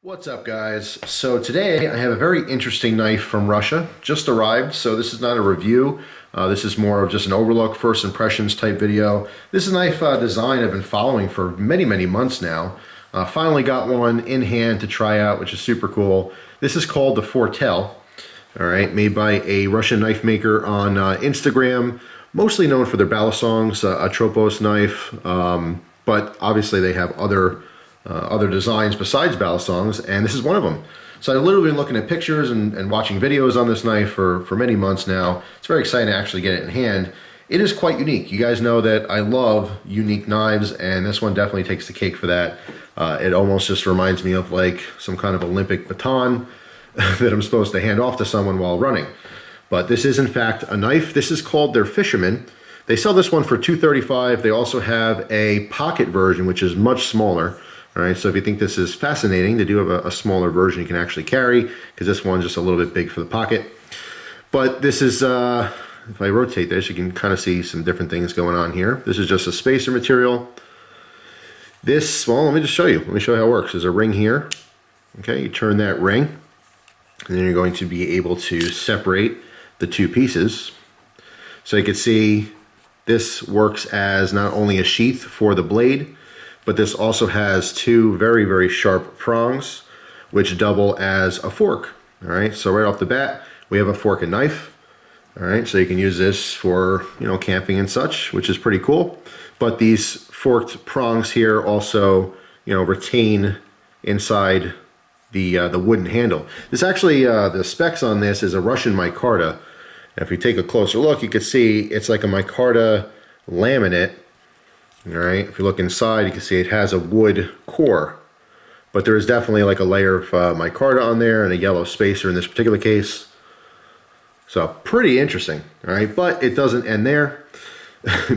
What's up, guys? So today I have a very interesting knife from Russia, just arrived. So this is not a review. This is more of just an overlook, first impressions type video. This is a knife design I've been following for many months now. Finally got one in hand to try out, which is super cool. This is called the Fortel, all right, made by a Russian knife maker on Instagram, mostly known for their balisongs, Atroposknife, but obviously they have other designs besides balisongs, and this is one of them. So I've literally been looking at pictures and watching videos on this knife for many months now. It's very exciting to actually get it in hand. It is quite unique. You guys know that I love unique knives, and this one definitely takes the cake for that. It almost just reminds me of like some kind of Olympic baton that I'm supposed to hand off to someone while running. But this is in fact a knife. This is called their Fisherman. They sell this one for $235. They also have a pocket version, which is much smaller. All right, so if you think this is fascinating, they do have a smaller version you can actually carry, because this one's just a little bit big for the pocket. But this is, if I rotate this, you can kind of see some different things going on here. This is just a spacer material. This, well, let me just show you. Let me show you how it works. There's a ring here. Okay, you turn that ring, and then you're going to be able to separate the two pieces. So you can see this works as not only a sheath for the blade, but this also has two very sharp prongs, which double as a fork. All right, so right off the bat, we have a fork and knife. All right, so you can use this for, camping and such, which is pretty cool. But these forked prongs here also, retain inside the wooden handle. This actually, the specs on this is a Russian micarta. And if you take a closer look, you can see it's like a micarta laminate. All right, if you look inside, you can see it has a wood core, but there is definitely like a layer of micarta on there and a yellow spacer in this particular case. So pretty interesting, all right, but it doesn't end there.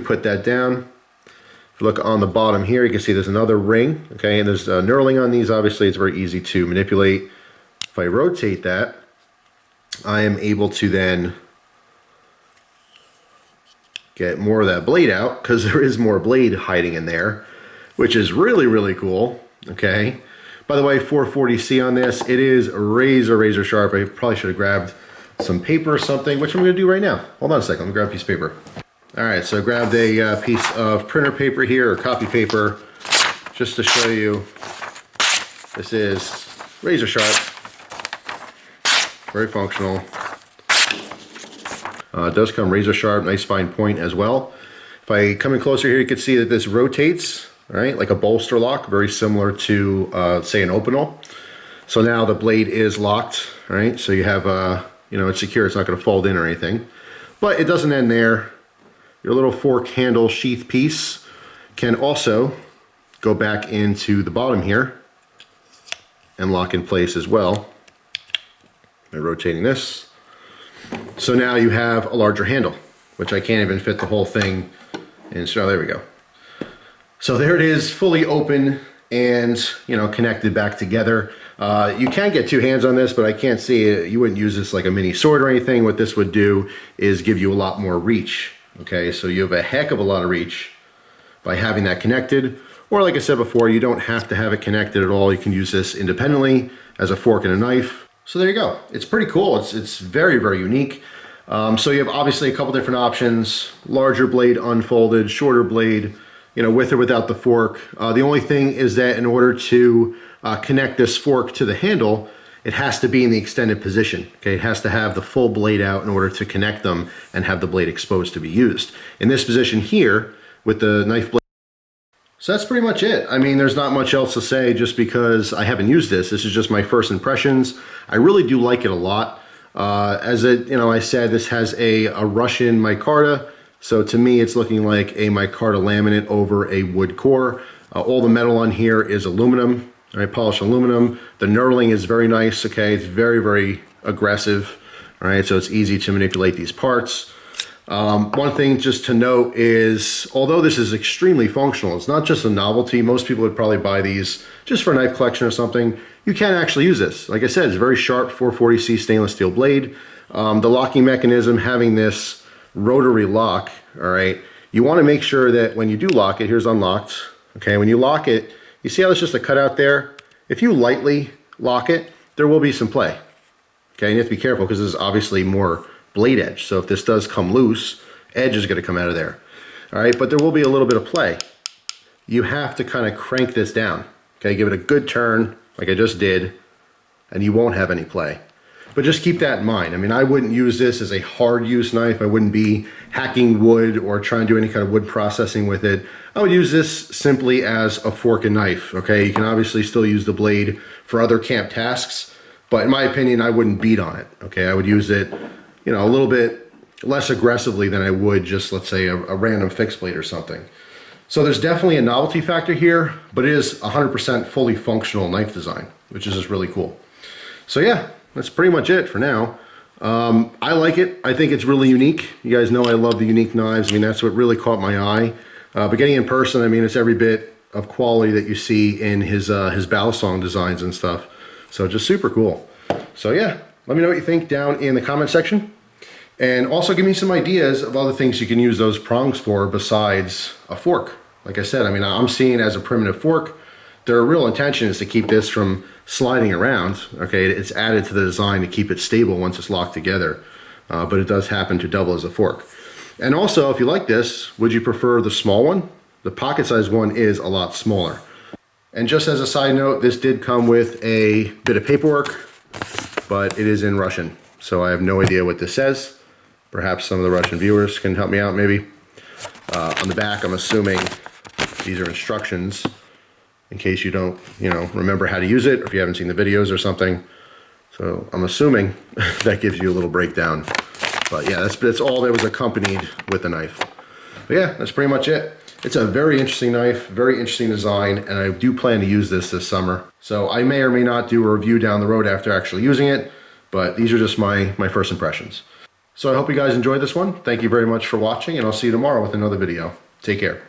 Put that down. If you look on the bottom here, you can see there's another ring, okay, and there's knurling on these. Obviously, it's very easy to manipulate. If I rotate that, I am able to then get more of that blade out, because there is more blade hiding in there, which is really cool. Okay, by the way, 440C on this. It is razor sharp. I probably should have grabbed some paper or something, which I'm going to do right now. Hold on a second, let me grab a piece of paper. All right, so I grabbed a piece of printer paper here, or copy paper, just to show you. This is razor sharp, very functional. It does come razor sharp, nice fine point as well. If I come in closer here, you can see that this rotates, right, like a bolster lock, very similar to, say, an Opinel. So now the blade is locked, right? So you have, it's secure, it's not going to fold in or anything. But it doesn't end there. Your little fork handle sheath piece can also go back into the bottom here and lock in place as well by rotating this. So now you have a larger handle, which I can't even fit the whole thing in. So there we go. So there it is, fully open and, connected back together. You can get two hands on this, but I can't see it. You wouldn't use this like a mini sword or anything. What this would do is give you a lot more reach. Okay, so you have a heck of a lot of reach by having that connected. Or like I said before, you don't have to have it connected at all. You can use this independently as a fork and a knife. So there you go. It's pretty cool. It's very unique. So you have obviously a couple different options: larger blade unfolded, shorter blade, with or without the fork. The only thing is that in order to connect this fork to the handle, it has to be in the extended position. Okay, it has to have the full blade out in order to connect them and have the blade exposed to be used. In this position here, with the knife blade. So that's pretty much it. I mean, there's not much else to say just because I haven't used this. This is just my first impressions. I really do like it a lot. As I said, this has a Russian micarta. So to me, it's looking like a micarta laminate over a wood core. All the metal on here is aluminum, all right, polished aluminum. The knurling is very nice, okay? It's very aggressive, all right? So it's easy to manipulate these parts. One thing just to note is, although this is extremely functional, it's not just a novelty. Most people would probably buy these just for a knife collection or something. You can actually use this. Like I said, it's a very sharp 440C stainless steel blade. The locking mechanism, having this rotary lock, all right, you want to make sure that when you do lock it, here's unlocked, okay, when you lock it, you see how there's just a cutout there? If you lightly lock it, there will be some play. Okay, and you have to be careful because this is obviously more blade edge. So if this does come loose, edge is going to come out of there. All right, but there will be a little bit of play. You have to kind of crank this down. Okay, give it a good turn like I just did, and you won't have any play. But just keep that in mind. I mean, I wouldn't use this as a hard use knife. I wouldn't be hacking wood or trying to do any kind of wood processing with it. I would use this simply as a fork and knife, okay? You can obviously still use the blade for other camp tasks, but in my opinion, I wouldn't beat on it, okay? I would use it, you know, a little bit less aggressively than I would just, let's say, a random fixed blade or something. So there's definitely a novelty factor here, but it is 100% fully functional knife design, which is just really cool. So yeah, that's pretty much it for now. I like it. I think it's really unique. You guys know I love the unique knives. I mean, that's what really caught my eye. But getting in person, I mean, it's every bit of quality that you see in his Balisong designs and stuff. So just super cool. So yeah, let me know what you think down in the comment section. And also give me some ideas of other things you can use those prongs for besides a fork. Like I said, I mean, I'm seeing it as a primitive fork. Their real intention is to keep this from sliding around. Okay, it's added to the design to keep it stable once it's locked together, but it does happen to double as a fork. And also, if you like this, would you prefer the small one? The pocket size one is a lot smaller. And just as a side note, this did come with a bit of paperwork, but it is in Russian, so I have no idea what this says. Perhaps some of the Russian viewers can help me out maybe. On the back, I'm assuming these are instructions in case you don't, you know, remember how to use it, or if you haven't seen the videos or something. So I'm assuming that gives you a little breakdown. But yeah, that's all that was accompanied with the knife. But yeah, that's pretty much it. It's a very interesting knife, very interesting design, and I do plan to use this summer. So I may or may not do a review down the road after actually using it, but these are just my first impressions. So I hope you guys enjoyed this one. Thank you very much for watching, and I'll see you tomorrow with another video. Take care.